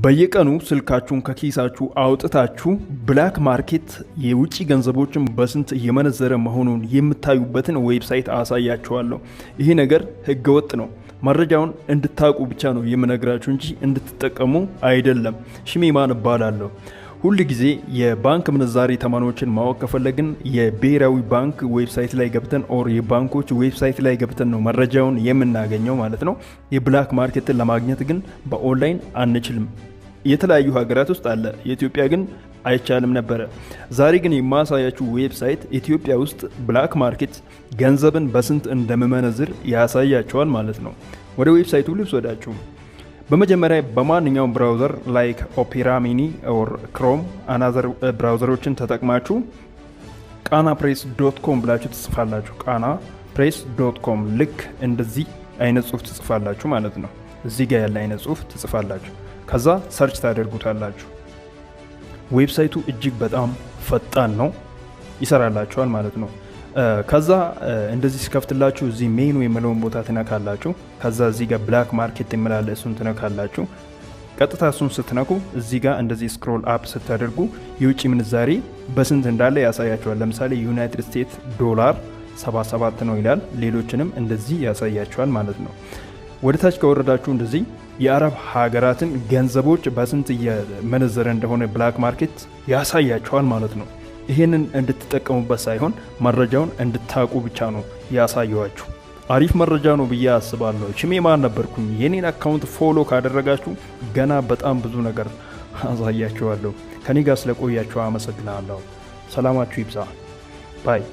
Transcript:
በየቀኑ ስልካችሁን ከኪሳችሁ አውጥታችሁ ብላክ ማርኬት የውጪ ገንዘቦችን በስንት እየመነዘረ መሆኑን የምታዩበትን ዌብሳይት አሳያችኋለሁ። ይሄ ነገር ህገወጥ ነው። መረጃውን እንድታውቁ ብቻ ነው የምነግራችሁ እንጂ እንድትጠቀሙ አይደለም። ሽሜማን እባላለሁ። ሁል ጊዜ የባንክ ምንዛሬ ተማኖችን ማወቅ ከፈለግን የብሔራዊ ባንክ ዌብሳይት ላይ ገብተን ኦር የባንኮች ዌብሳይት ላይ ገብተን ነው መረጃውን የምናገኘው ማለት ነው። የብላክ ማርኬትን ለማግኘት ግን በኦንላይን አንችልም። የተለያዩ ሀገራት ውስጥ አለ፣ የኢትዮጵያ ግን አይቻልም ነበረ። ዛሬ ግን የማሳያችሁ ዌብሳይት ኢትዮጵያ ውስጥ ብላክ ማርኬት ገንዘብን በስንት እንደምመነዝር ያሳያቸዋል ማለት ነው። ወደ ዌብሳይቱ ልውሰዳችሁ። በመጀመሪያ በማንኛውም ብራውዘር ላይክ ኦፔራ ሚኒ ኦር ክሮም አናዘር ብራውዘሮችን ተጠቅማችሁ ቃናፕሬስ.com ብላችሁ ትጽፋላችሁ። ቃናፕሬስ.com ልክ እንደዚህ አይነት ጽሁፍ ትጽፋላችሁ ማለት ነው። እዚህ ጋር ያለ አይነት ጽሁፍ ትጽፋላችሁ። ከዛ ሰርች ታደርጉታላችሁ። ዌብሳይቱ እጅግ በጣም ፈጣን ነው፣ ይሰራላችኋል ማለት ነው። ከዛ እንደዚህ ሲከፍትላችሁ እዚህ ሜኑ የሚለውን ቦታ ትነካላችሁ። ከዛ እዚህ ጋር ብላክ ማርኬት የሚላል እሱን ትነካላችሁ። ቀጥታ እሱን ስትነኩ እዚህ ጋር እንደዚህ ስክሮል አፕ ስታደርጉ የውጭ ምንዛሬ በስንት እንዳለ ያሳያችኋል። ለምሳሌ ዩናይትድ ስቴትስ ዶላር 77 ነው ይላል። ሌሎችንም እንደዚህ ያሳያችኋል ማለት ነው። ወደ ታች ከወረዳችሁ እንደዚህ የአረብ ሀገራትን ገንዘቦች በስንት እየመነዘረ እንደሆነ ብላክ ማርኬት ያሳያችኋል ማለት ነው። ይሄንን እንድትጠቀሙበት ሳይሆን መረጃውን እንድታውቁ ብቻ ነው ያሳየዋችሁ። አሪፍ መረጃ ነው ብዬ አስባለሁ። ሽሜማን ነበርኩኝ። የኔን አካውንት ፎሎ ካደረጋችሁ ገና በጣም ብዙ ነገር አሳያችኋለሁ። ከኔ ጋር ስለቆያችሁ አመሰግናለሁ። ሰላማችሁ ይብዛ። ባይ